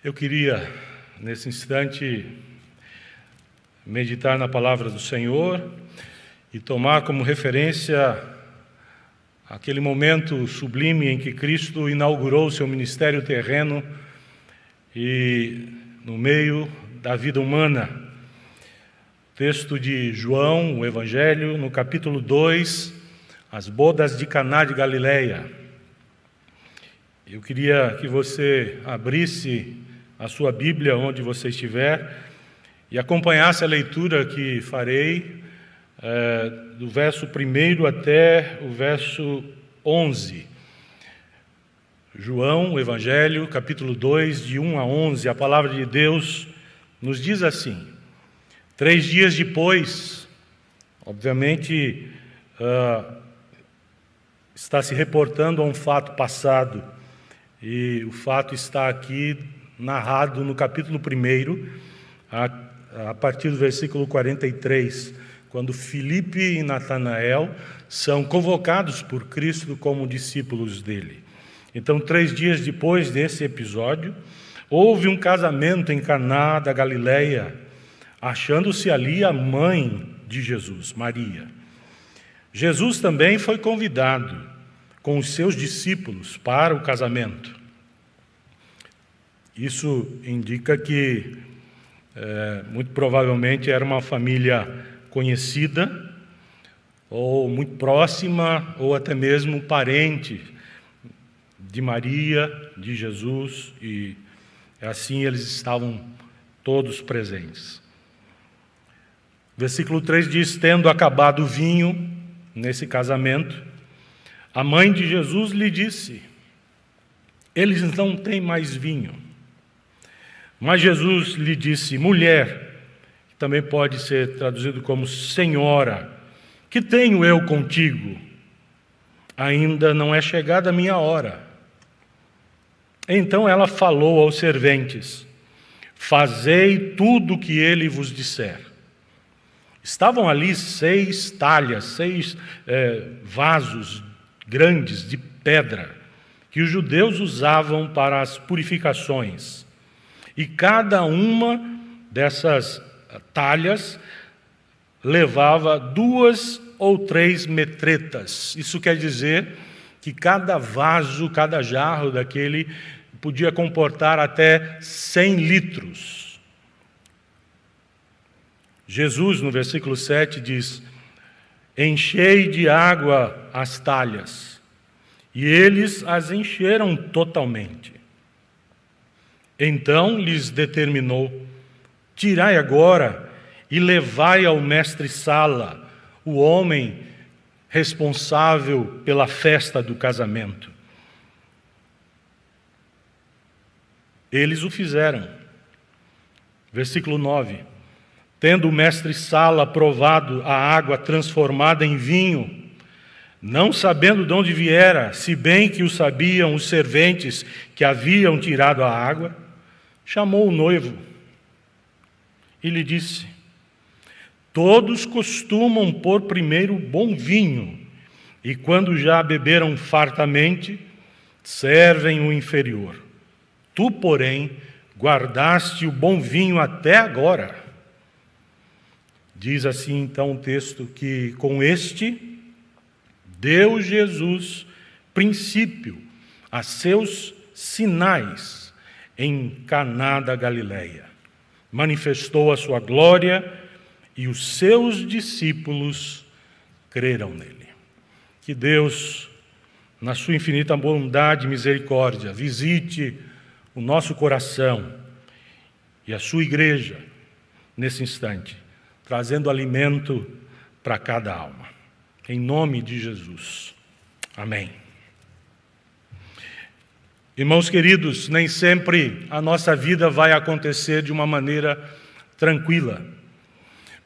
Eu queria, nesse instante, meditar na palavra do Senhor e tomar como referência aquele momento sublime em que Cristo inaugurou o seu ministério terreno e no meio da vida humana. Texto de João, o Evangelho, no capítulo 2, as bodas de Caná de Galileia. Eu queria que você abrisse a sua Bíblia onde você estiver e acompanhasse a leitura que farei do verso 1 até o verso 11. João, o Evangelho, capítulo 2, de 1 a 11, a palavra de Deus nos diz assim: 3 dias depois, obviamente, está se reportando a um fato passado, e o fato está aqui narrado no capítulo 1, a partir do versículo 43, quando Filipe e Natanael são convocados por Cristo como discípulos dele. Então, 3 dias depois desse episódio, houve um casamento em Caná da Galileia, achando-se ali a mãe de Jesus, Maria. Jesus também foi convidado com os seus discípulos para o casamento. Isso indica que, muito provavelmente, era uma família conhecida, ou muito próxima, ou até mesmo parente de Maria, de Jesus, e assim eles estavam todos presentes. Versículo 3 diz: tendo acabado o vinho nesse casamento, a mãe de Jesus lhe disse: eles não têm mais vinho. Mas Jesus lhe disse: mulher, que também pode ser traduzido como senhora, que tenho eu contigo? Ainda não é chegada a minha hora. Então ela falou aos serventes: fazei tudo o que ele vos disser. Estavam ali 6 talhas, 6 vasos grandes de pedra, que os judeus usavam para as purificações. E cada uma dessas talhas levava 2 ou 3 metretas. Isso quer dizer que cada vaso, cada jarro daquele podia comportar até 100 litros. Jesus, no versículo 7, diz: enchei de água as talhas. E eles as encheram totalmente. Então lhes determinou: tirai agora e levai ao mestre-sala, o homem responsável pela festa do casamento. Eles o fizeram. Versículo 9. Tendo o mestre-sala provado a água transformada em vinho, não sabendo de onde viera, se bem que o sabiam os serventes que haviam tirado a água, chamou o noivo e lhe disse: todos costumam pôr primeiro bom vinho, e quando já beberam fartamente, servem o inferior. Tu, porém, guardaste o bom vinho até agora. Diz assim então o texto que com este deu Jesus princípio a seus sinais em Caná da Galileia. Manifestou a sua glória e os seus discípulos creram nele. Que Deus, na sua infinita bondade e misericórdia, visite o nosso coração e a sua igreja nesse instante, trazendo alimento para cada alma. Em nome de Jesus. Amém. Irmãos queridos, nem sempre a nossa vida vai acontecer de uma maneira tranquila.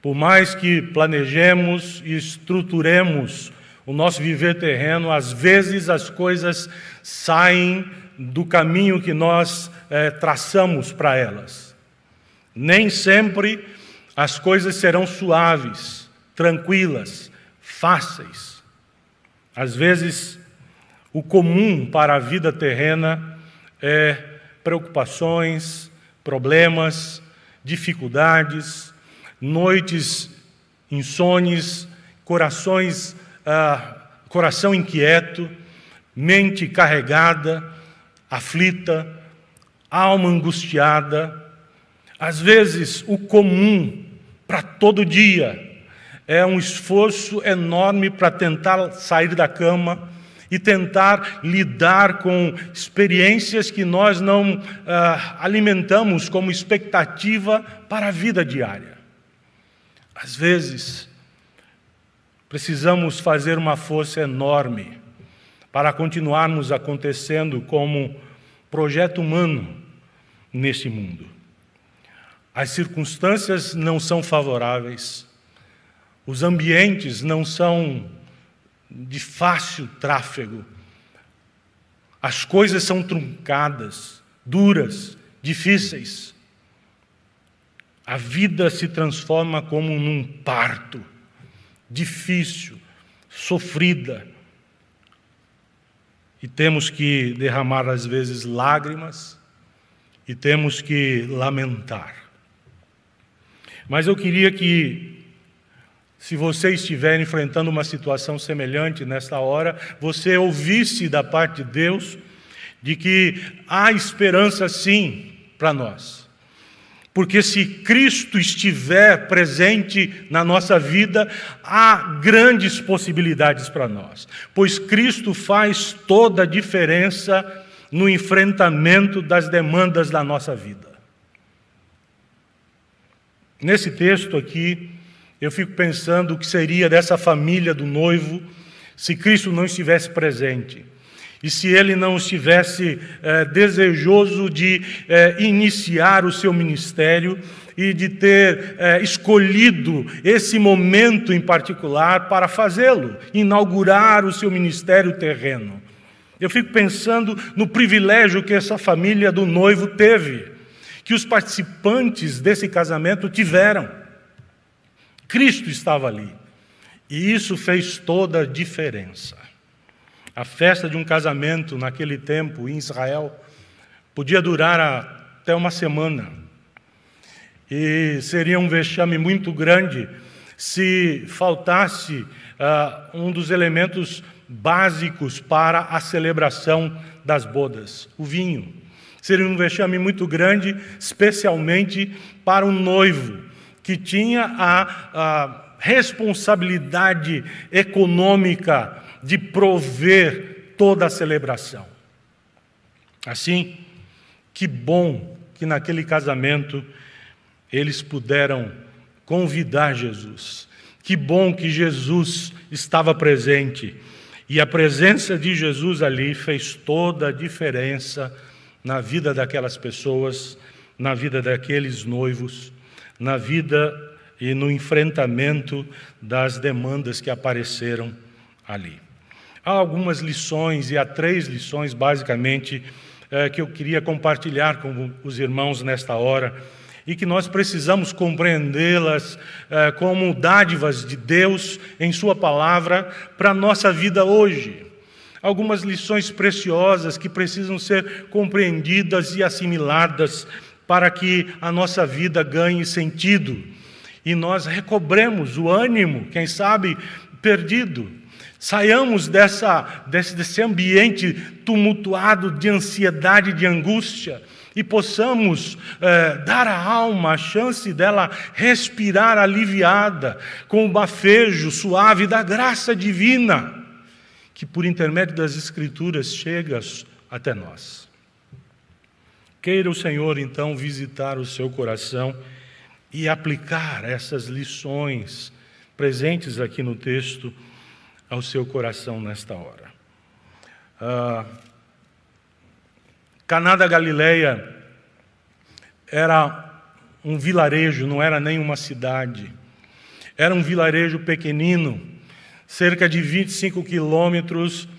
Por mais que planejemos e estruturemos o nosso viver terreno, às vezes as coisas saem do caminho que nós traçamos para elas. Nem sempre as coisas serão suaves, tranquilas, fáceis. Às vezes, o comum para a vida terrena é preocupações, problemas, dificuldades, noites insones, coração inquieto, mente carregada, aflita, alma angustiada. Às vezes, o comum para todo dia é um esforço enorme para tentar sair da cama e tentar lidar com experiências que nós não alimentamos como expectativa para a vida diária. Às vezes, precisamos fazer uma força enorme para continuarmos acontecendo como projeto humano neste mundo. As circunstâncias não são favoráveis, os ambientes não são de fácil tráfego, as coisas são truncadas, duras, difíceis. A vida se transforma como num parto, difícil, sofrida. E temos que derramar, às vezes, lágrimas, e temos que lamentar. Mas eu queria que, se você estiver enfrentando uma situação semelhante nesta hora, você ouvisse da parte de Deus de que há esperança sim para nós. Porque se Cristo estiver presente na nossa vida, há grandes possibilidades para nós. Pois Cristo faz toda a diferença no enfrentamento das demandas da nossa vida. Nesse texto aqui, eu fico pensando o que seria dessa família do noivo se Cristo não estivesse presente. E se ele não estivesse desejoso de iniciar o seu ministério e de ter escolhido esse momento em particular para fazê-lo, inaugurar o seu ministério terreno. Eu fico pensando no privilégio que essa família do noivo teve, que os participantes desse casamento tiveram. Cristo estava ali. E isso fez toda a diferença. A festa de um casamento naquele tempo em Israel podia durar até uma semana. E seria um vexame muito grande se faltasse um dos elementos básicos para a celebração das bodas, o vinho. Seria um vexame muito grande, especialmente para um noivo que tinha a responsabilidade econômica de prover toda a celebração. Assim, que bom que naquele casamento eles puderam convidar Jesus. Que bom que Jesus estava presente. E a presença de Jesus ali fez toda a diferença na vida daquelas pessoas, na vida daqueles noivos, na vida e no enfrentamento das demandas que apareceram ali. Há algumas lições, e há 3 lições, basicamente, que eu queria compartilhar com os irmãos nesta hora, e que nós precisamos compreendê-las como dádivas de Deus em Sua Palavra para a nossa vida hoje. Algumas lições preciosas que precisam ser compreendidas e assimiladas para que a nossa vida ganhe sentido e nós recobremos o ânimo, quem sabe, perdido. Saiamos desse ambiente tumultuado de ansiedade, de angústia, e possamos dar à alma a chance dela respirar aliviada, com o bafejo suave da graça divina, que por intermédio das Escrituras chega até nós. Queira o Senhor, então, visitar o seu coração e aplicar essas lições presentes aqui no texto ao seu coração nesta hora. Caná da Galileia era um vilarejo, não era nem uma cidade. Era um vilarejo pequenino, cerca de 25 quilômetros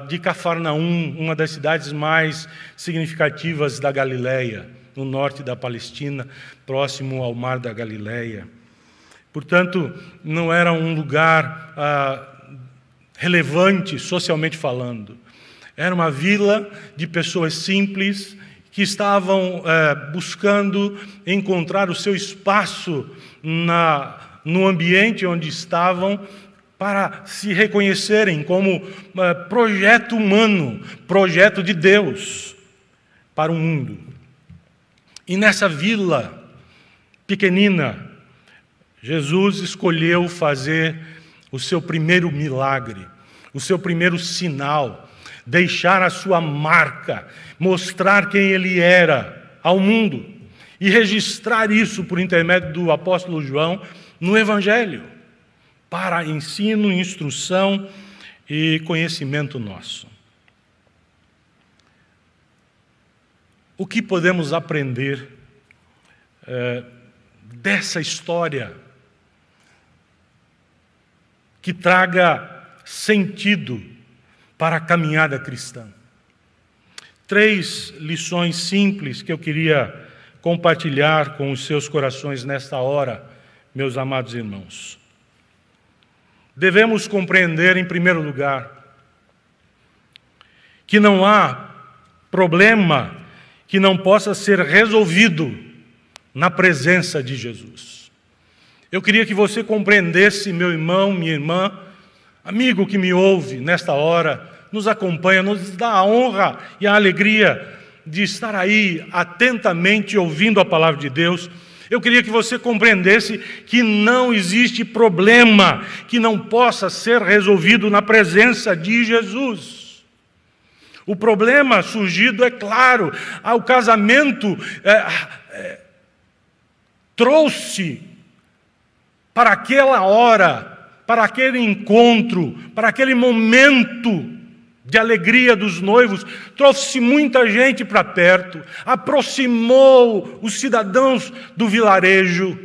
de Cafarnaum, uma das cidades mais significativas da Galileia, no norte da Palestina, próximo ao Mar da Galileia. Portanto, não era um lugar relevante socialmente falando. Era uma vila de pessoas simples que estavam buscando encontrar o seu espaço no ambiente onde estavam, para se reconhecerem como projeto humano, projeto de Deus para o mundo. E nessa vila pequenina, Jesus escolheu fazer o seu primeiro milagre, o seu primeiro sinal, deixar a sua marca, mostrar quem ele era ao mundo e registrar isso por intermédio do apóstolo João no Evangelho, para ensino, instrução e conhecimento nosso. O que podemos aprender dessa história que traga sentido para a caminhada cristã? 3 lições simples que eu queria compartilhar com os seus corações nesta hora, meus amados irmãos. Devemos compreender, em primeiro lugar, que não há problema que não possa ser resolvido na presença de Jesus. Eu queria que você compreendesse, meu irmão, minha irmã, amigo que me ouve nesta hora, nos acompanha, nos dá a honra e a alegria de estar aí atentamente ouvindo a palavra de Deus. Eu queria que você compreendesse que não existe problema que não possa ser resolvido na presença de Jesus. O problema surgido, é claro, o casamento trouxe para aquela hora, para aquele encontro, para aquele momento de alegria dos noivos, trouxe muita gente para perto, aproximou os cidadãos do vilarejo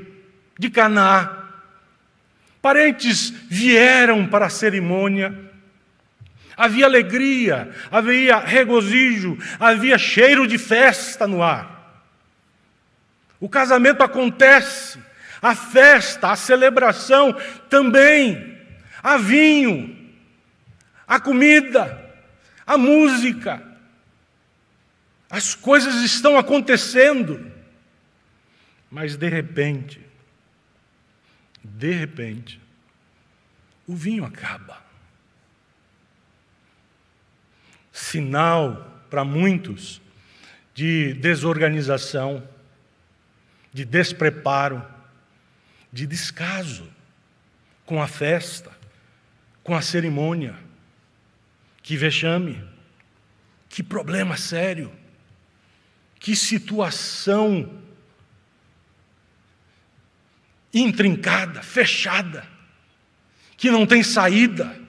de Caná. Parentes vieram para a cerimônia, havia alegria, havia regozijo, havia cheiro de festa no ar. O casamento acontece, a festa, a celebração também, há vinho, a comida, a música, as coisas estão acontecendo, mas de repente, o vinho acaba. Sinal para muitos de desorganização, de despreparo, de descaso com a festa, com a cerimônia. Que vexame, que problema sério, que situação intrincada, fechada, que não tem saída.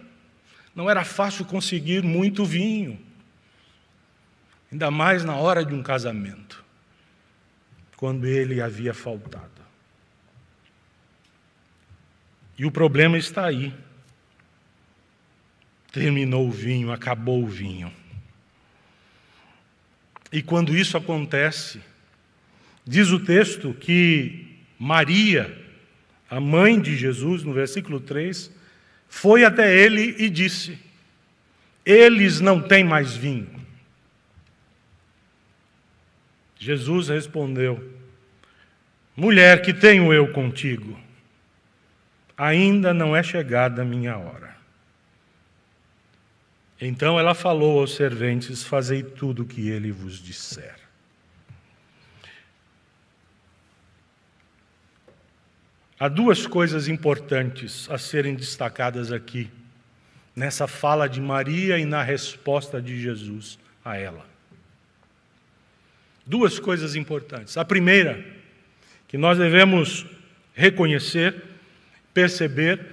Não era fácil conseguir muito vinho, ainda mais na hora de um casamento, quando ele havia faltado. E o problema está aí. Terminou o vinho, acabou o vinho. E quando isso acontece, diz o texto que Maria, a mãe de Jesus, no versículo 3, foi até ele e disse: eles não têm mais vinho. Jesus respondeu: mulher, que tenho eu contigo? Ainda não é chegada a minha hora. Então ela falou aos serventes: fazei tudo o que ele vos disser. Há 2 coisas importantes a serem destacadas aqui, nessa fala de Maria e na resposta de Jesus a ela. 2 coisas importantes. A primeira, que nós devemos reconhecer, perceber,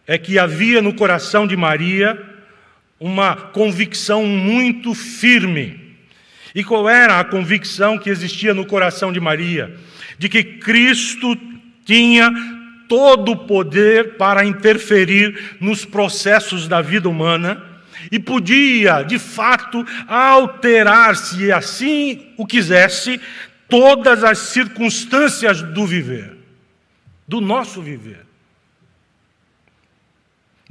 é que havia no coração de Maria uma convicção muito firme. E qual era a convicção que existia no coração de Maria? De que Cristo tinha todo o poder para interferir nos processos da vida humana e podia, de fato, alterar, se assim o quisesse, todas as circunstâncias do viver, do nosso viver.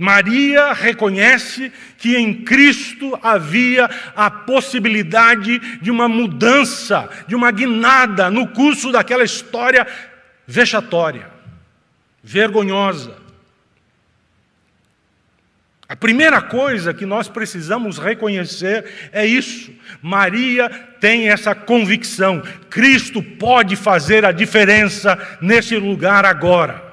Maria reconhece que em Cristo havia a possibilidade de uma mudança, de uma guinada no curso daquela história vexatória, vergonhosa. A primeira coisa que nós precisamos reconhecer é isso. Maria tem essa convicção. Cristo pode fazer a diferença nesse lugar agora.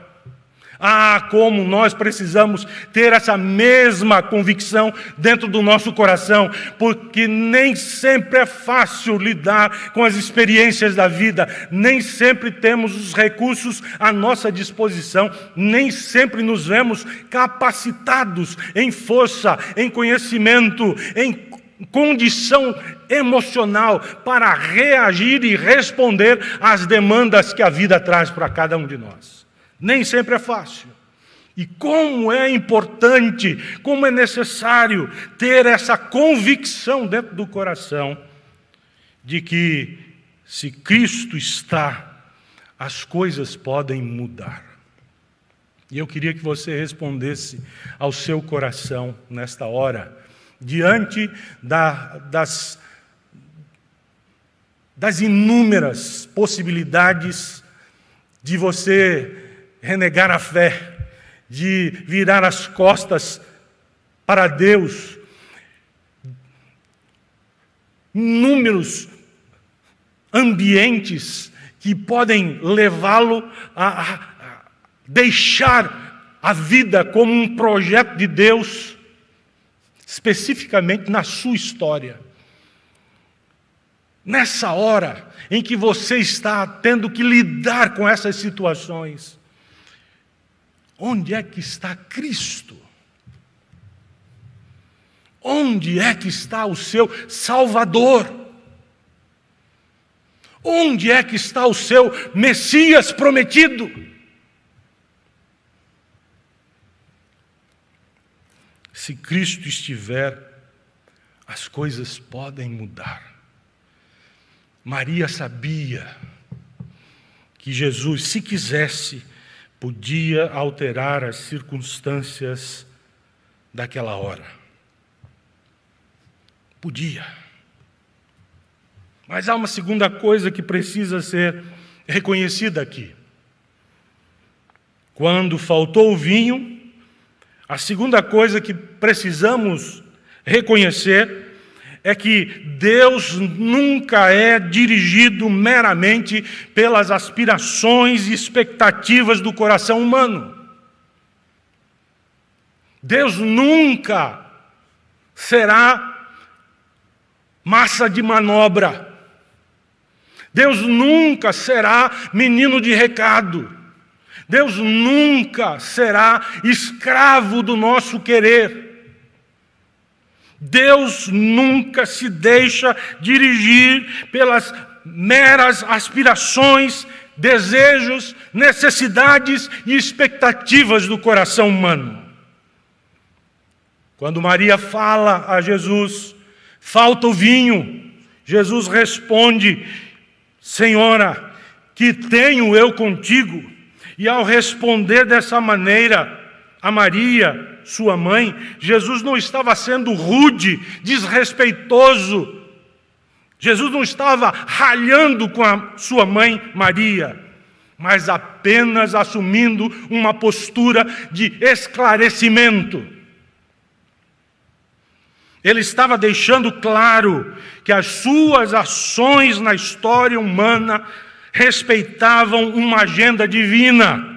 Ah, como nós precisamos ter essa mesma convicção dentro do nosso coração, porque nem sempre é fácil lidar com as experiências da vida, nem sempre temos os recursos à nossa disposição, nem sempre nos vemos capacitados em força, em conhecimento, em condição emocional para reagir e responder às demandas que a vida traz para cada um de nós. Nem sempre é fácil. E como é importante, como é necessário ter essa convicção dentro do coração de que, se Cristo está, as coisas podem mudar. E eu queria que você respondesse ao seu coração nesta hora, diante das inúmeras possibilidades de você renegar a fé, de virar as costas para Deus. Inúmeros ambientes que podem levá-lo a deixar a vida como um projeto de Deus, especificamente na sua história. Nessa hora em que você está tendo que lidar com essas situações, onde é que está Cristo? Onde é que está o seu Salvador? Onde é que está o seu Messias prometido? Se Cristo estiver, as coisas podem mudar. Maria sabia que Jesus, se quisesse, podia alterar as circunstâncias daquela hora. Podia. Mas há uma segunda coisa que precisa ser reconhecida aqui. Quando faltou o vinho, a segunda coisa que precisamos reconhecer é que Deus nunca é dirigido meramente pelas aspirações e expectativas do coração humano. Deus nunca será massa de manobra. Deus nunca será menino de recado. Deus nunca será escravo do nosso querer. Deus nunca se deixa dirigir pelas meras aspirações, desejos, necessidades e expectativas do coração humano. Quando Maria fala a Jesus, falta o vinho, Jesus responde, Senhora, que tenho eu contigo? E ao responder dessa maneira a Maria, sua mãe, Jesus não estava sendo rude, desrespeitoso. Jesus não estava ralhando com a sua mãe Maria, mas apenas assumindo uma postura de esclarecimento. Ele estava deixando claro que as suas ações na história humana respeitavam uma agenda divina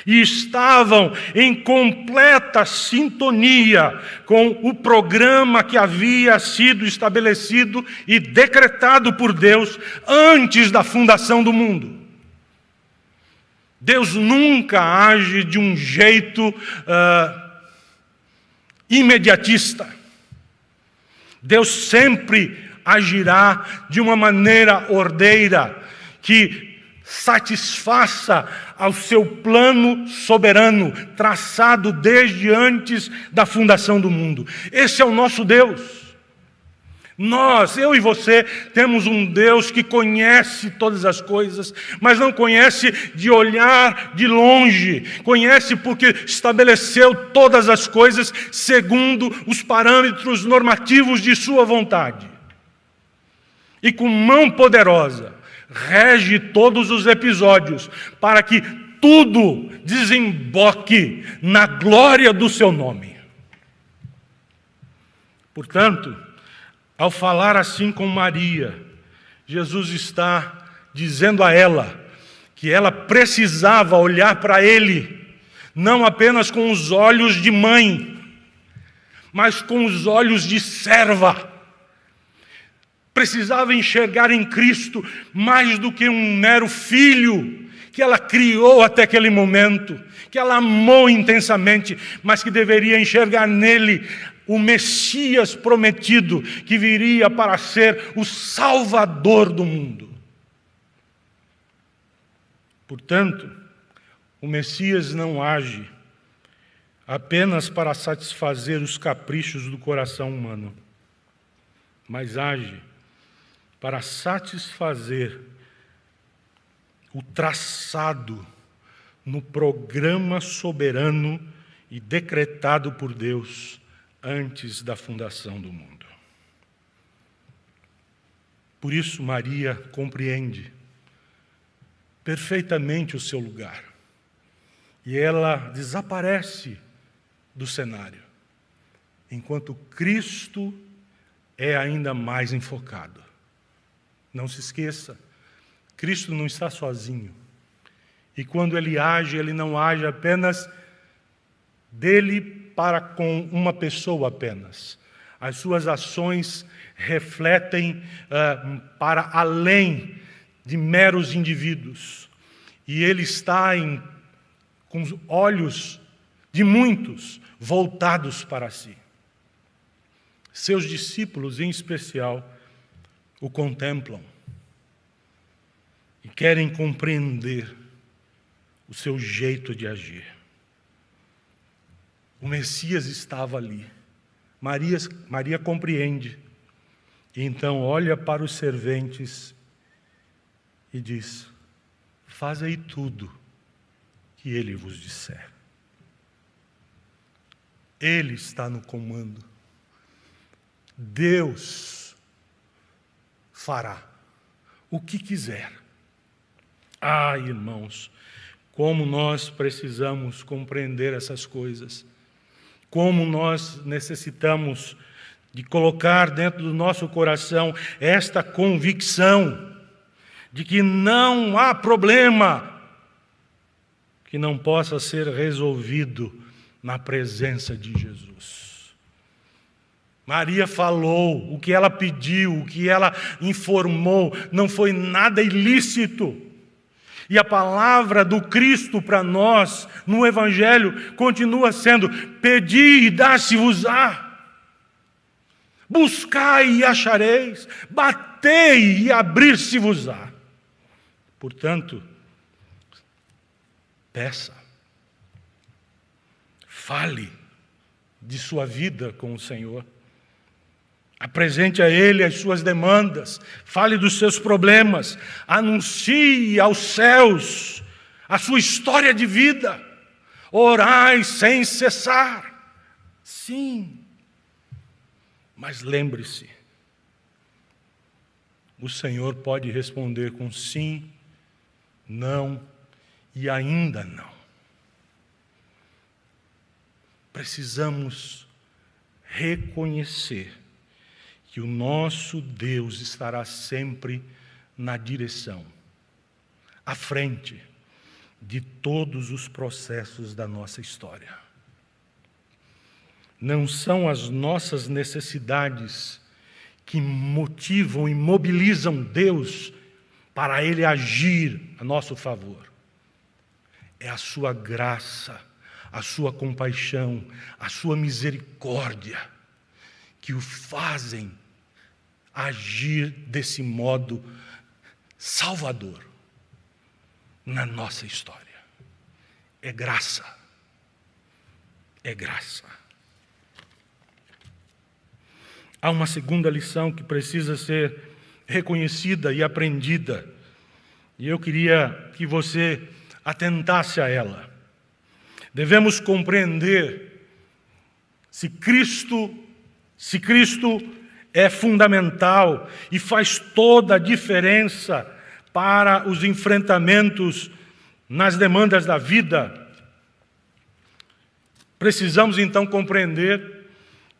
e estavam em completa sintonia com o programa que havia sido estabelecido e decretado por Deus antes da fundação do mundo. Deus nunca age de um jeito imediatista. Deus sempre agirá de uma maneira ordeira, que satisfaça ao seu plano soberano, traçado desde antes da fundação do mundo. Esse é o nosso Deus. Nós, eu e você, temos um Deus que conhece todas as coisas, mas não conhece de olhar de longe. Conhece porque estabeleceu todas as coisas segundo os parâmetros normativos de sua vontade. E com mão poderosa, rege todos os episódios para que tudo desemboque na glória do seu nome. Portanto, ao falar assim com Maria, Jesus está dizendo a ela que ela precisava olhar para Ele, não apenas com os olhos de mãe, mas com os olhos de serva. Precisava enxergar em Cristo mais do que um mero filho que ela criou até aquele momento, que ela amou intensamente, mas que deveria enxergar nele o Messias prometido, que viria para ser o Salvador do mundo. Portanto, o Messias não age apenas para satisfazer os caprichos do coração humano, mas age para satisfazer o traçado no programa soberano e decretado por Deus antes da fundação do mundo. Por isso, Maria compreende perfeitamente o seu lugar. E ela desaparece do cenário, enquanto Cristo é ainda mais enfocado. Não se esqueça, Cristo não está sozinho. E quando Ele age, Ele não age apenas dele para com uma pessoa apenas. As suas ações refletem para além de meros indivíduos. E Ele está com os olhos de muitos voltados para si. Seus discípulos, em especial, o contemplam e querem compreender o seu jeito de agir. O Messias estava ali. Maria compreende. E então olha para os serventes e diz: fazei tudo que ele vos disser. Ele está no comando. Deus fará o que quiser. Ah, irmãos, como nós precisamos compreender essas coisas. Como nós necessitamos de colocar dentro do nosso coração esta convicção de que não há problema que não possa ser resolvido na presença de Jesus. Maria falou, o que ela pediu, o que ela informou, não foi nada ilícito. E a palavra do Cristo para nós, no Evangelho, continua sendo: pedi e dá-se-vos-á. Buscai e achareis, batei e abrir-se-vos-á. Portanto, peça, fale de sua vida com o Senhor. Apresente a Ele as suas demandas, fale dos seus problemas, anuncie aos céus a sua história de vida. Orai sem cessar. Sim, mas lembre-se, o Senhor pode responder com sim, não e ainda não. Precisamos reconhecer que o nosso Deus estará sempre na direção, à frente de todos os processos da nossa história. Não são as nossas necessidades que motivam e mobilizam Deus para Ele agir a nosso favor. É a sua graça, a sua compaixão, a sua misericórdia que o fazem agir desse modo salvador na nossa história. É graça. É graça. há uma segunda lição que precisa ser reconhecida e aprendida. E eu queria que você atentasse a ela. Devemos compreender se Cristo é fundamental e faz toda a diferença para os enfrentamentos nas demandas da vida. Precisamos então compreender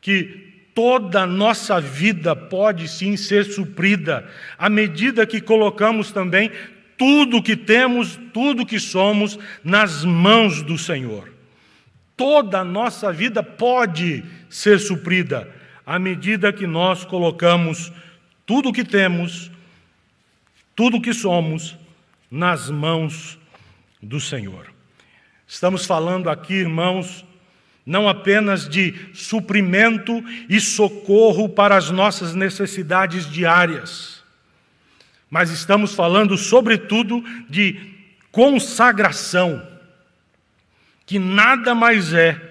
que toda a nossa vida pode sim ser suprida à medida que colocamos também tudo o que temos, tudo o que somos nas mãos do Senhor. Toda a nossa vida pode ser suprida à medida que nós colocamos tudo o que temos, tudo o que somos nas mãos do Senhor. Estamos falando aqui, irmãos, não apenas de suprimento e socorro para as nossas necessidades diárias, mas estamos falando, sobretudo, de consagração, que nada mais é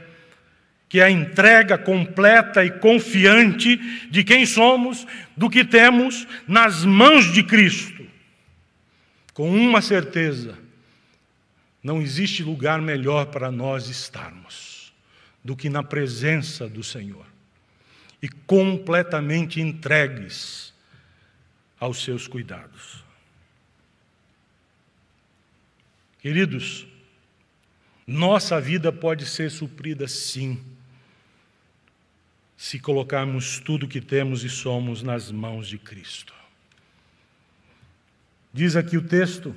que a entrega completa e confiante de quem somos, do que temos nas mãos de Cristo. Com uma certeza, não existe lugar melhor para nós estarmos do que na presença do Senhor e completamente entregues aos seus cuidados. Queridos, nossa vida pode ser suprida sim, se colocarmos tudo que temos e somos nas mãos de Cristo. Diz aqui o texto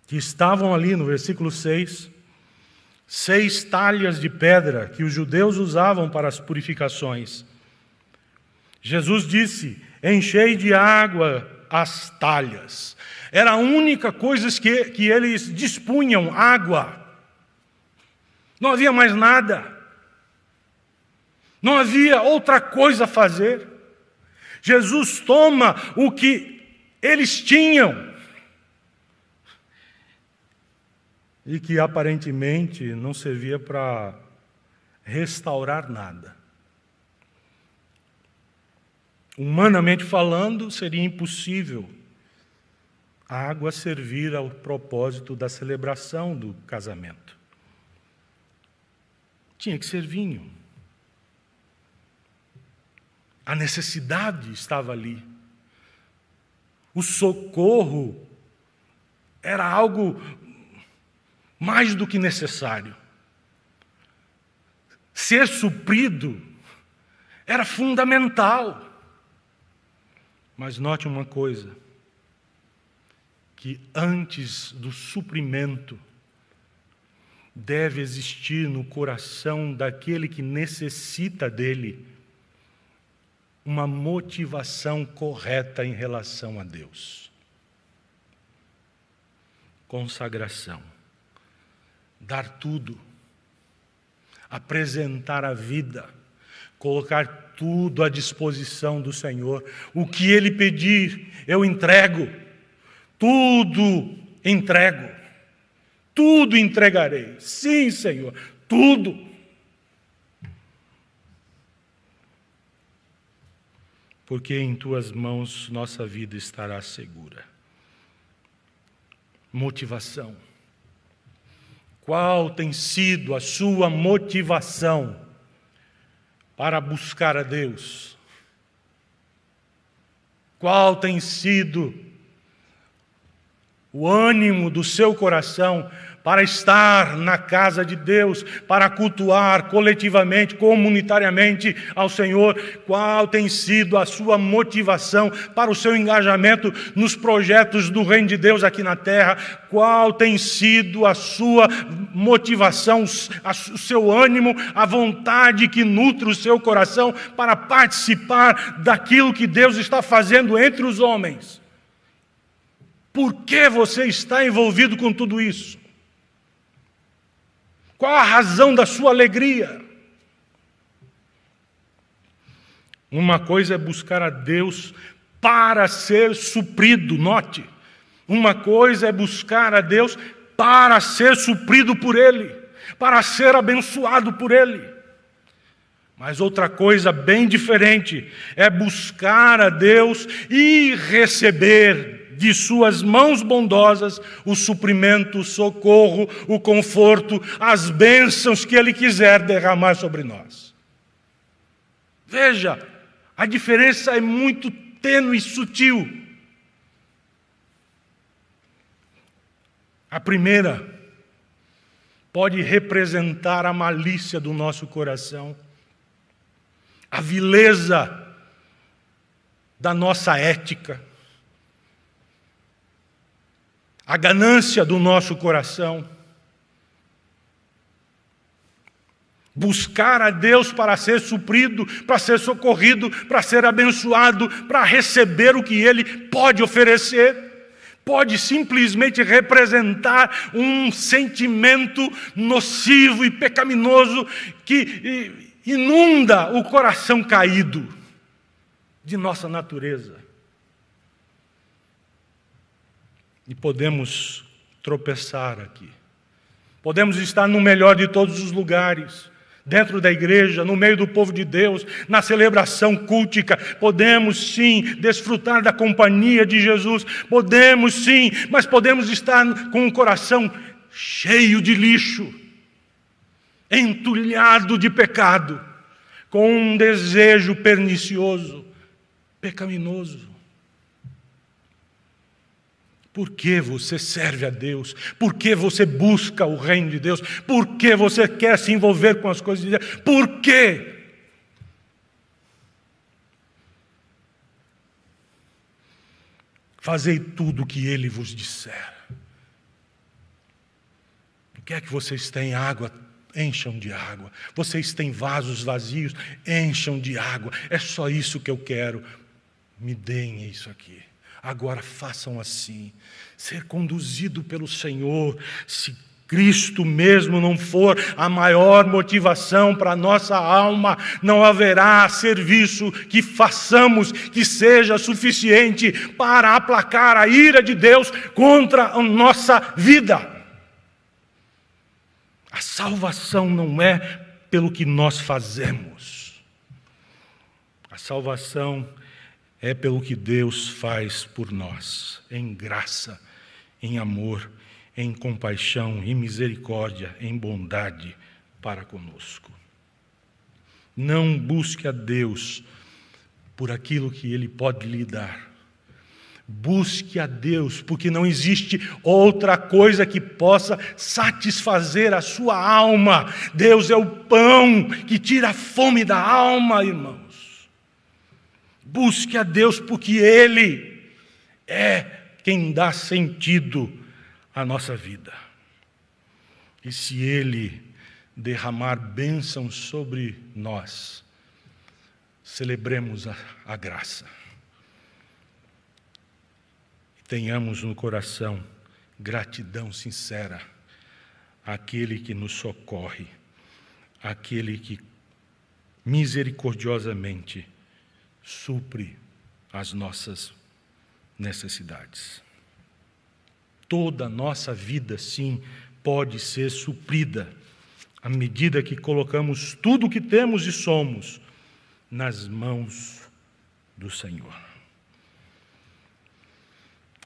que estavam ali no versículo 6, 6 talhas de pedra que os judeus usavam para as purificações. Jesus disse: enchei de água as talhas. Era a única coisa que eles dispunham, água. Não havia mais nada. Não havia outra coisa a fazer. Jesus toma o que eles tinham e que aparentemente não servia para restaurar nada. Humanamente falando, seria impossível a água servir ao propósito da celebração do casamento. Tinha que ser vinho. A necessidade estava ali. O socorro era algo mais do que necessário. Ser suprido era fundamental. Mas note uma coisa, que antes do suprimento deve existir no coração daquele que necessita dele uma motivação correta em relação a Deus. Consagração. Dar tudo. Apresentar a vida. Colocar tudo à disposição do Senhor. O que Ele pedir, eu entrego. Tudo entrego. Tudo entregarei. Sim, Senhor, tudo. Porque em Tuas mãos nossa vida estará segura. Motivação. Qual tem sido a sua motivação para buscar a Deus? Qual tem sido o ânimo do seu coração para estar na casa de Deus, para cultuar coletivamente, comunitariamente ao Senhor? Qual tem sido a sua motivação para o seu engajamento nos projetos do Reino de Deus aqui na terra? Qual tem sido a sua motivação, o seu ânimo, a vontade que nutre o seu coração para participar daquilo que Deus está fazendo entre os homens? Por que você está envolvido com tudo isso? Qual a razão da sua alegria? Uma coisa é buscar a Deus para ser suprido, note. Uma coisa é buscar a Deus para ser suprido por Ele, para ser abençoado por Ele. Mas outra coisa bem diferente é buscar a Deus e receber de suas mãos bondosas o suprimento, o socorro, o conforto, as bênçãos que Ele quiser derramar sobre nós. Veja, a diferença é muito tênue e sutil. A primeira pode representar a malícia do nosso coração, a vileza da nossa ética, a ganância do nosso coração. Buscar a Deus para ser suprido, para ser socorrido, para ser abençoado, para receber o que Ele pode oferecer, pode simplesmente representar um sentimento nocivo e pecaminoso que inunda o coração caído de nossa natureza. E podemos tropeçar aqui. Podemos estar no melhor de todos os lugares, dentro da igreja, no meio do povo de Deus, na celebração cultica. Podemos sim desfrutar da companhia de Jesus. Podemos sim, mas podemos estar com o coração cheio de lixo, entulhado de pecado, com um desejo pernicioso, pecaminoso. Por que você serve a Deus? Por que você busca o reino de Deus? Por que você quer se envolver com as coisas de Deus? Por quê? Fazei tudo o que Ele vos disser. O que é que vocês têm? Água? Encham de água. Vocês têm vasos vazios? Encham de água. É só isso que eu quero. Me deem isso aqui. Agora façam assim. Ser conduzido pelo Senhor. Se Cristo mesmo não for a maior motivação para a nossa alma, não haverá serviço que façamos que seja suficiente para aplacar a ira de Deus contra a nossa vida. A salvação não é pelo que nós fazemos. A salvação é pelo que Deus faz por nós, em graça, em amor, em compaixão, em misericórdia, em bondade para conosco. Não busque a Deus por aquilo que Ele pode lhe dar. Busque a Deus, porque não existe outra coisa que possa satisfazer a sua alma. Deus é o pão que tira a fome da alma, irmãos. Busque a Deus, porque Ele é quem dá sentido à nossa vida. E se Ele derramar bênção sobre nós, celebremos a graça. Tenhamos no coração gratidão sincera àquele que nos socorre, àquele que misericordiosamente supre as nossas necessidades. Toda a nossa vida, sim, pode ser suprida à medida que colocamos tudo o que temos e somos nas mãos do Senhor.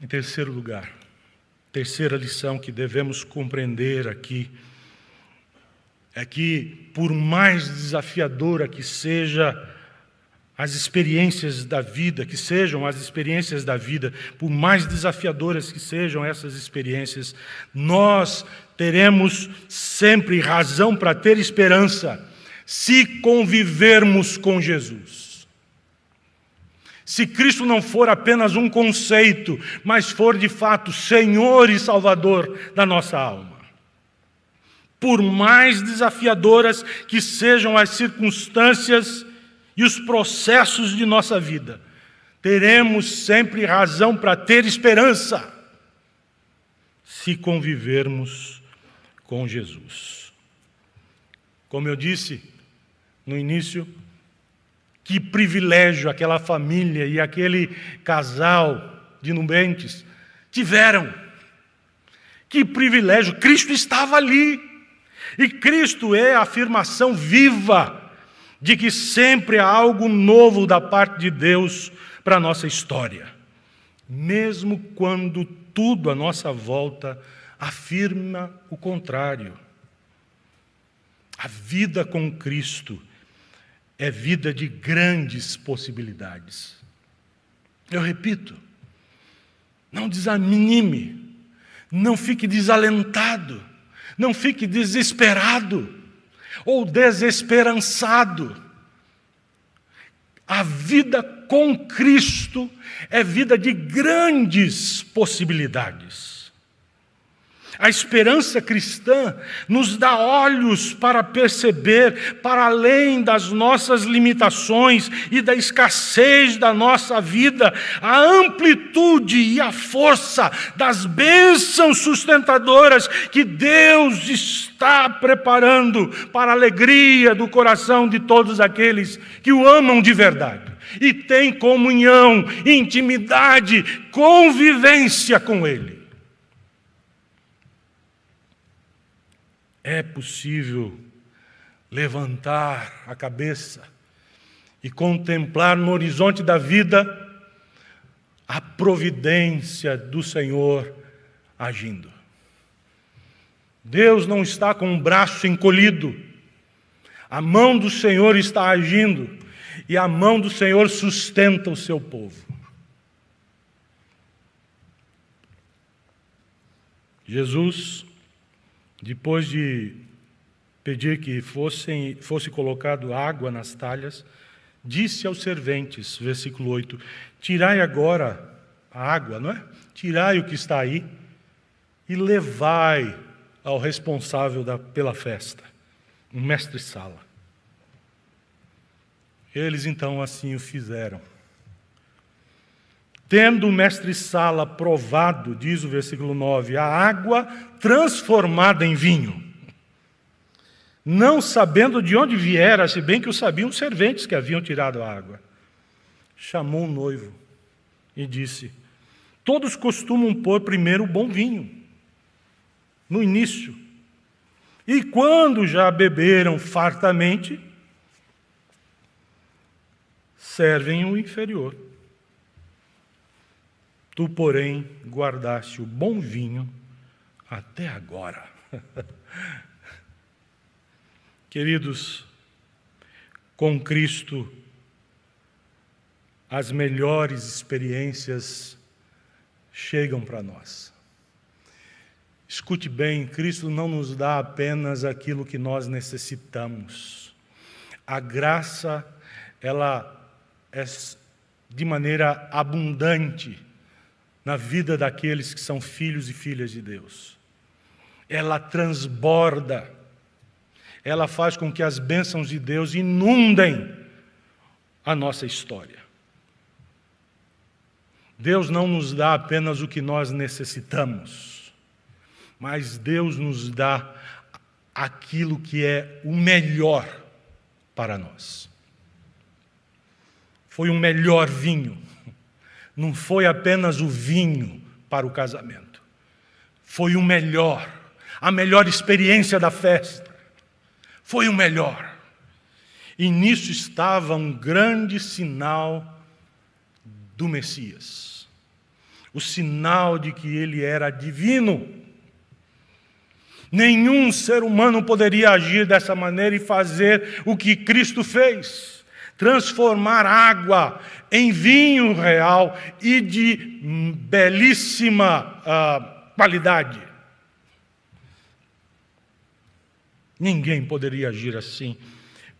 Em terceiro lugar, terceira lição que devemos compreender aqui é que, por mais desafiadora que seja as experiências da vida, que sejam as experiências da vida, por mais desafiadoras que sejam essas experiências, nós teremos sempre razão para ter esperança se convivermos com Jesus. Se Cristo não for apenas um conceito, mas for de fato Senhor e Salvador da nossa alma. Por mais desafiadoras que sejam as circunstâncias e os processos de nossa vida, teremos sempre razão para ter esperança se convivermos com Jesus. Como eu disse no início, que privilégio aquela família e aquele casal de nubentes tiveram. Que privilégio! Cristo estava ali. E Cristo é a afirmação viva de que sempre há algo novo da parte de Deus para a nossa história, mesmo quando tudo à nossa volta afirma o contrário. A vida com Cristo é vida de grandes possibilidades. Eu repito, não desanime, não fique desalentado, não fique desesperado ou desesperançado. A vida com Cristo é vida de grandes possibilidades. A esperança cristã nos dá olhos para perceber, para além das nossas limitações e da escassez da nossa vida, a amplitude e a força das bênçãos sustentadoras que Deus está preparando para a alegria do coração de todos aqueles que o amam de verdade e têm comunhão, intimidade, convivência com Ele. É possível levantar a cabeça e contemplar no horizonte da vida a providência do Senhor agindo. Deus não está com o braço encolhido. A mão do Senhor está agindo e a mão do Senhor sustenta o seu povo. Jesus, depois de pedir que fosse colocado água nas talhas, disse aos serventes, versículo 8, tirai agora a água, não é? Tirai o que está aí e levai ao responsável pela festa, um mestre-sala. Eles então assim o fizeram. Tendo o mestre-sala provado, diz o versículo 9, a água transformada em vinho, não sabendo de onde viera, se bem que o sabiam os serventes que haviam tirado a água, chamou o noivo e disse, todos costumam pôr primeiro o bom vinho, no início, e quando já beberam fartamente, servem o inferior. Tu, porém, guardaste o bom vinho até agora. Queridos, com Cristo, as melhores experiências chegam para nós. Escute bem, Cristo não nos dá apenas aquilo que nós necessitamos. A graça, ela é de maneira abundante na vida daqueles que são filhos e filhas de Deus. Ela transborda, ela faz com que as bênçãos de Deus inundem a nossa história. Deus não nos dá apenas o que nós necessitamos, mas Deus nos dá aquilo que é o melhor para nós. Foi o melhor vinho. Não foi apenas o vinho para o casamento. Foi o melhor, a melhor experiência da festa. Foi o melhor. E nisso estava um grande sinal do Messias. O sinal de que ele era divino. Nenhum ser humano poderia agir dessa maneira e fazer o que Cristo fez. Transformar água em vinho real e de belíssima qualidade. Ninguém poderia agir assim.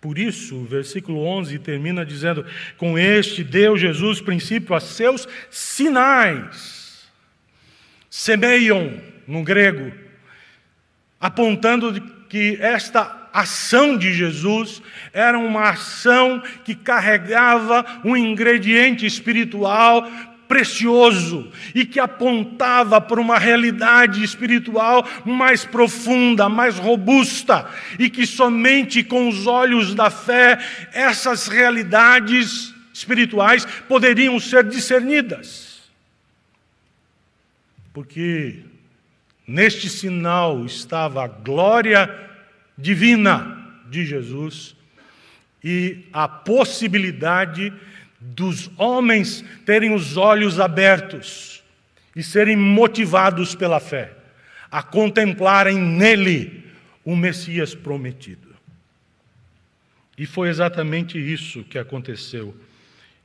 Por isso, o versículo 11 termina dizendo, com este deu Jesus princípio a seus sinais. Semeion, no grego, apontando que esta ação de Jesus era uma ação que carregava um ingrediente espiritual precioso e que apontava para uma realidade espiritual mais profunda, mais robusta e que somente com os olhos da fé essas realidades espirituais poderiam ser discernidas. Porque neste sinal estava a glória divina de Jesus e a possibilidade dos homens terem os olhos abertos e serem motivados pela fé, a contemplarem nele o Messias prometido. E foi exatamente isso que aconteceu.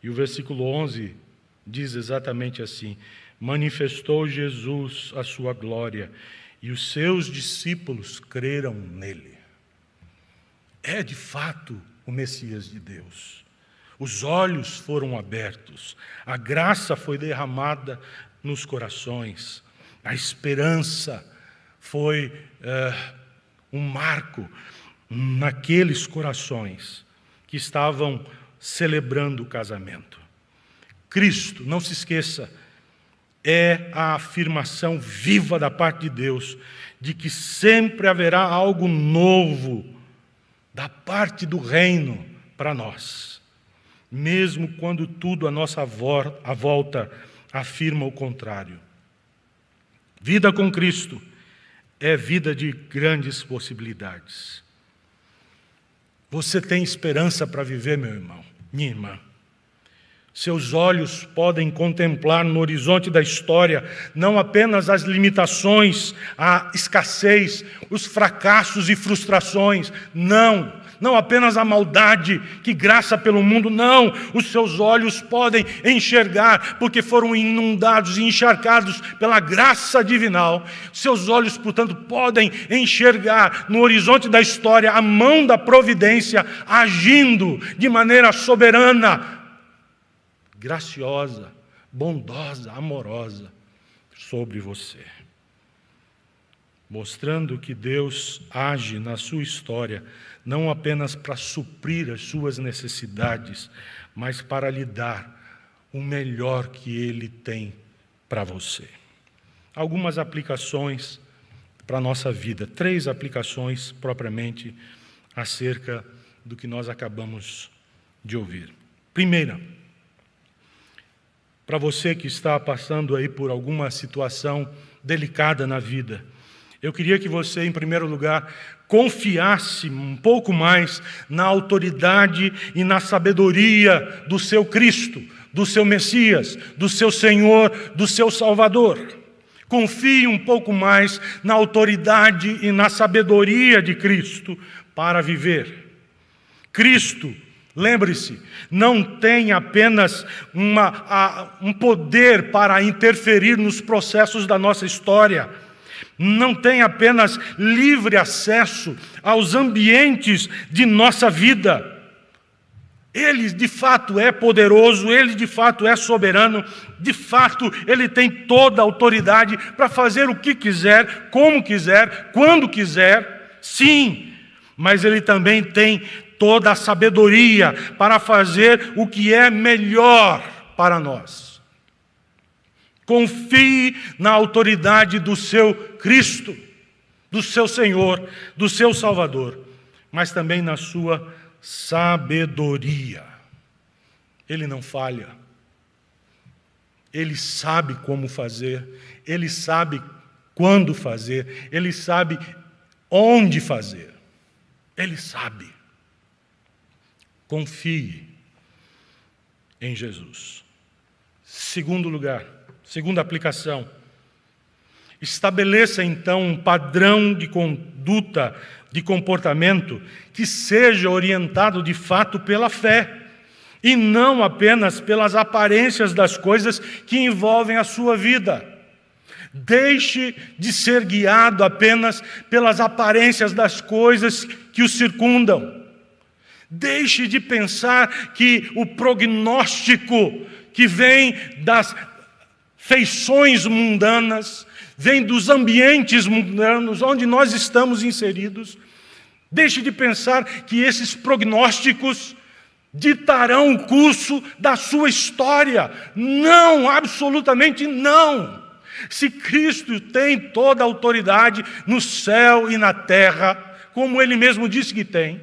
E o versículo 11 diz exatamente assim: manifestou Jesus a sua glória, e os seus discípulos creram nele. É de fato o Messias de Deus. Os olhos foram abertos, a graça foi derramada nos corações, a esperança foi um marco naqueles corações que estavam celebrando o casamento. Cristo, não se esqueça, é a afirmação viva da parte de Deus de que sempre haverá algo novo da parte do reino para nós, mesmo quando tudo à nossa volta afirma o contrário. Vida com Cristo é vida de grandes possibilidades. Você tem esperança para viver, meu irmão, minha irmã. Seus olhos podem contemplar no horizonte da história não apenas as limitações, a escassez, os fracassos e frustrações. Não apenas a maldade que graça pelo mundo. Não, os seus olhos podem enxergar, porque foram inundados e encharcados pela graça divinal. Seus olhos, portanto, podem enxergar no horizonte da história a mão da providência agindo de maneira soberana, graciosa, bondosa, amorosa sobre você, mostrando que Deus age na sua história não apenas para suprir as suas necessidades, mas para lhe dar o melhor que Ele tem para você. Algumas aplicações para a nossa vida, 3 aplicações propriamente acerca do que nós acabamos de ouvir. Primeira, para você que está passando aí por alguma situação delicada na vida, eu queria que você, em primeiro lugar, confiasse um pouco mais na autoridade e na sabedoria do seu Cristo, do seu Messias, do seu Senhor, do seu Salvador. Confie um pouco mais na autoridade e na sabedoria de Cristo para viver. Cristo, lembre-se, não tem apenas um poder para interferir nos processos da nossa história, não tem apenas livre acesso aos ambientes de nossa vida. Ele, de fato, é poderoso, Ele, de fato, é soberano, de fato, Ele tem toda a autoridade para fazer o que quiser, como quiser, quando quiser, sim, mas Ele também tem toda a sabedoria para fazer o que é melhor para nós. Confie na autoridade do seu Cristo, do seu Senhor, do seu Salvador, mas também na sua sabedoria. Ele não falha. Ele sabe como fazer, Ele sabe quando fazer, Ele sabe onde fazer. Ele sabe. Confie em Jesus. Segundo lugar, segunda aplicação, estabeleça então um padrão de conduta, de comportamento que seja orientado de fato pela fé e não apenas pelas aparências das coisas que envolvem a sua vida. Deixe de ser guiado apenas pelas aparências das coisas que o circundam. Deixe de pensar que o prognóstico que vem das feições mundanas, vem dos ambientes mundanos onde nós estamos inseridos. Deixe de pensar que esses prognósticos ditarão o curso da sua história. Não, absolutamente não. Se Cristo tem toda a autoridade no céu e na terra, como Ele mesmo disse que tem,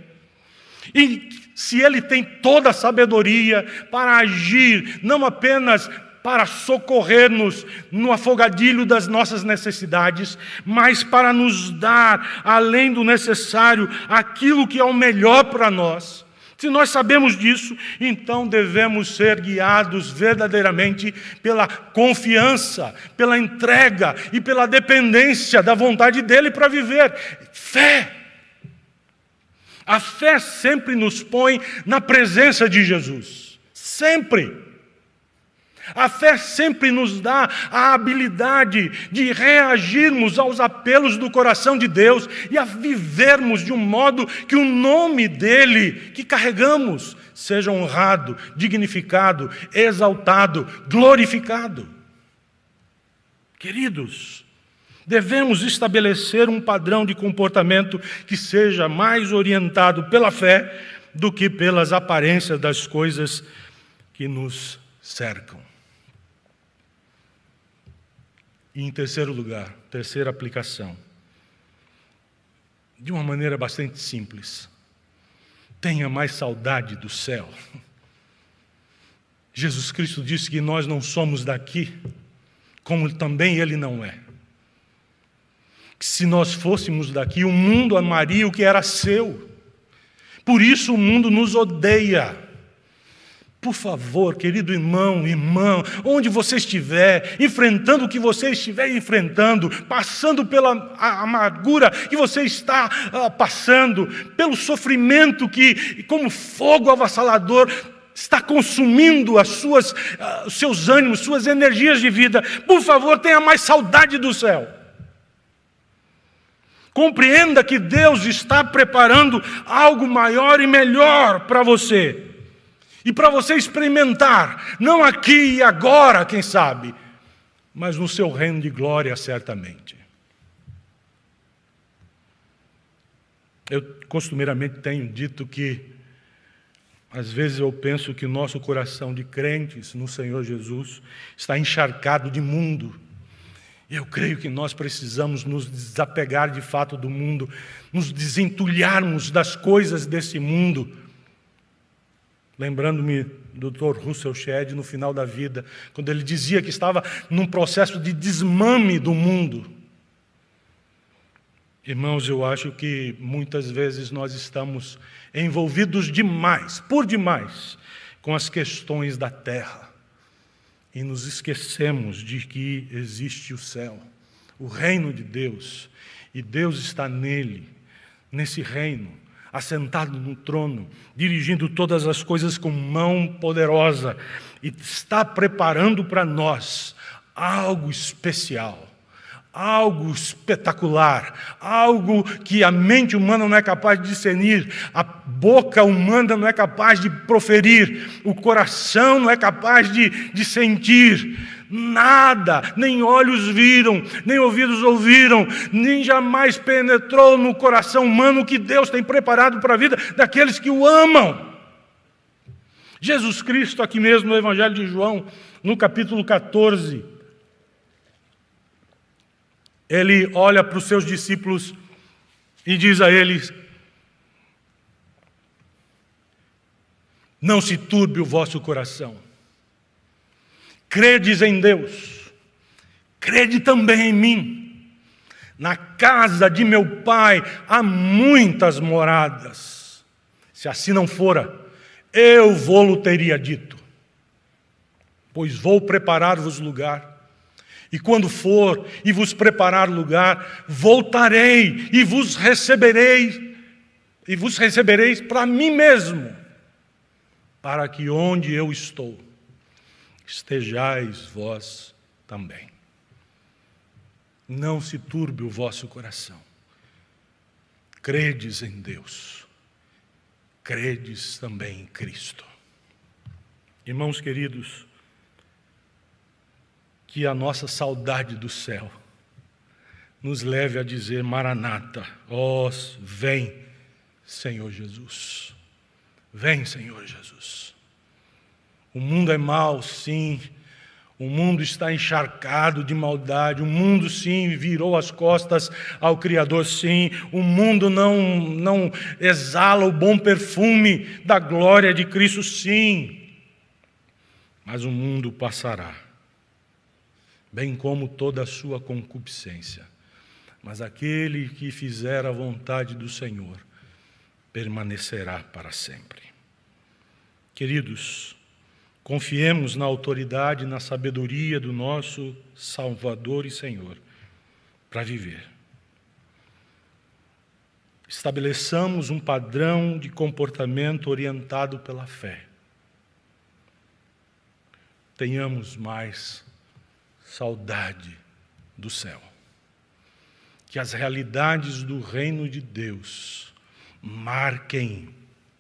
e se Ele tem toda a sabedoria para agir, não apenas para socorrer-nos no afogadilho das nossas necessidades, mas para nos dar, além do necessário, aquilo que é o melhor para nós. Se nós sabemos disso, então devemos ser guiados verdadeiramente pela confiança, pela entrega e pela dependência da vontade dEle para viver. Fé. A fé sempre nos põe na presença de Jesus. Sempre. A fé sempre nos dá a habilidade de reagirmos aos apelos do coração de Deus e a vivermos de um modo que o nome dEle que carregamos seja honrado, dignificado, exaltado, glorificado. Queridos, devemos estabelecer um padrão de comportamento que seja mais orientado pela fé do que pelas aparências das coisas que nos cercam. E em terceiro lugar, terceira aplicação, de uma maneira bastante simples, tenha mais saudade do céu. Jesus Cristo disse que nós não somos daqui, como também Ele não é. Que se nós fôssemos daqui, o mundo amaria o que era seu. Por isso o mundo nos odeia. Por favor, querido irmão, irmã, onde você estiver, enfrentando o que você estiver enfrentando, passando pela amargura que você está passando, pelo sofrimento que, como fogo avassalador, está consumindo os seus ânimos, suas energias de vida, por favor, tenha mais saudade do céu. Compreenda que Deus está preparando algo maior e melhor para você. E para você experimentar, não aqui e agora, quem sabe, mas no seu reino de glória, certamente. Eu costumeiramente tenho dito que, às vezes eu penso que o nosso coração de crentes no Senhor Jesus está encharcado de mundo. Eu creio que nós precisamos nos desapegar de fato do mundo, nos desentulharmos das coisas desse mundo. Lembrando-me do Dr. Russell Shedd no final da vida, quando ele dizia que estava num processo de desmame do mundo. Irmãos, eu acho que muitas vezes nós estamos envolvidos demais, por demais, com as questões da terra. E nos esquecemos de que existe o céu, o reino de Deus, e Deus está nele, nesse reino, assentado no trono, dirigindo todas as coisas com mão poderosa, e está preparando para nós algo especial, algo espetacular, algo que a mente humana não é capaz de discernir, a boca humana não é capaz de proferir, o coração não é capaz de sentir. Nada, nem olhos viram, nem ouvidos ouviram, nem jamais penetrou no coração humano o que Deus tem preparado para a vida daqueles que o amam. Jesus Cristo, aqui mesmo no Evangelho de João, no capítulo 14, ele olha para os seus discípulos e diz a eles: não se turbe o vosso coração. Credes em Deus, crede também em mim. Na casa de meu Pai há muitas moradas. Se assim não fora, eu vou-lo teria dito. Pois vou preparar-vos lugar. E quando for e vos preparar lugar, voltarei e vos recebereis para mim mesmo, para que onde eu estou, estejais vós também. Não se turbe o vosso coração. Credes em Deus, credes também em Cristo. Irmãos queridos, que a nossa saudade do céu nos leve a dizer: Maranata, ó, vem, Senhor Jesus. Vem, Senhor Jesus. O mundo é mau, sim. O mundo está encharcado de maldade. O mundo, sim, virou as costas ao Criador, sim. O mundo não exala o bom perfume da glória de Cristo, sim. Mas o mundo passará, bem como toda a sua concupiscência. Mas aquele que fizer a vontade do Senhor permanecerá para sempre. Queridos, confiemos na autoridade e na sabedoria do nosso Salvador e Senhor para viver. Estabeleçamos um padrão de comportamento orientado pela fé. Tenhamos mais saudade do céu. Que as realidades do reino de Deus marquem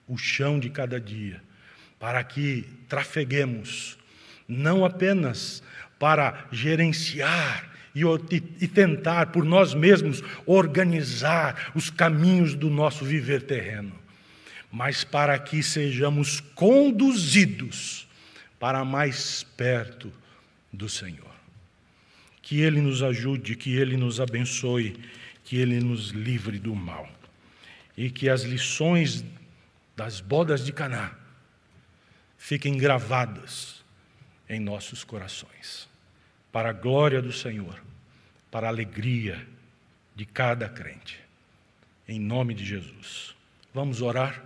o chão de cada dia, para que trafeguemos, não apenas para gerenciar e tentar por nós mesmos organizar os caminhos do nosso viver terreno, mas para que sejamos conduzidos para mais perto do Senhor. Que Ele nos ajude, que Ele nos abençoe, que Ele nos livre do mal. E que as lições das bodas de Caná fiquem gravadas em nossos corações, para a glória do Senhor, para a alegria de cada crente. Em nome de Jesus. Vamos orar?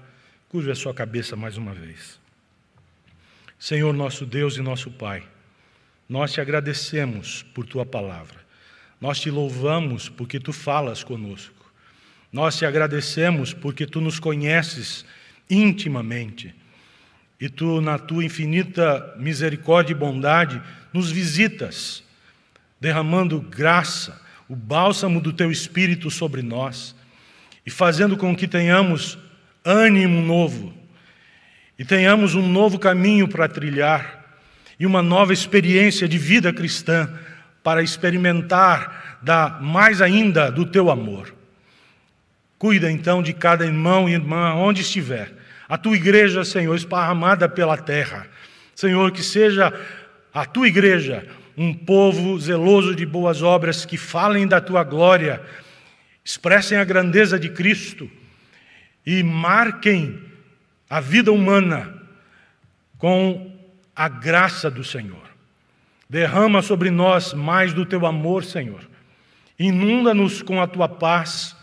Curve a sua cabeça mais uma vez. Senhor, nosso Deus e nosso Pai, nós te agradecemos por Tua palavra. Nós te louvamos porque Tu falas conosco. Nós te agradecemos porque Tu nos conheces intimamente. E Tu, na Tua infinita misericórdia e bondade, nos visitas, derramando graça, o bálsamo do Teu Espírito sobre nós, e fazendo com que tenhamos ânimo novo, e tenhamos um novo caminho para trilhar, e uma nova experiência de vida cristã, para experimentar mais ainda do Teu amor. Cuida então de cada irmão e irmã, onde estiver. A Tua igreja, Senhor, esparramada pela terra. Senhor, que seja a Tua igreja um povo zeloso de boas obras, que falem da Tua glória, expressem a grandeza de Cristo e marquem a vida humana com a graça do Senhor. Derrama sobre nós mais do Teu amor, Senhor. Inunda-nos com a Tua paz.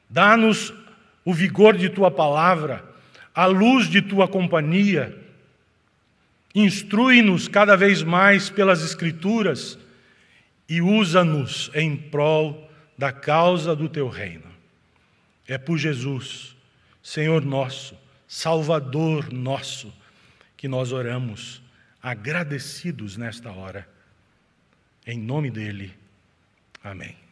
Dá-nos o vigor de Tua palavra, a luz de Tua companhia. Instrui-nos cada vez mais pelas Escrituras e usa-nos em prol da causa do Teu reino. É por Jesus, Senhor nosso, Salvador nosso, que nós oramos, agradecidos nesta hora. Em nome dEle. Amém.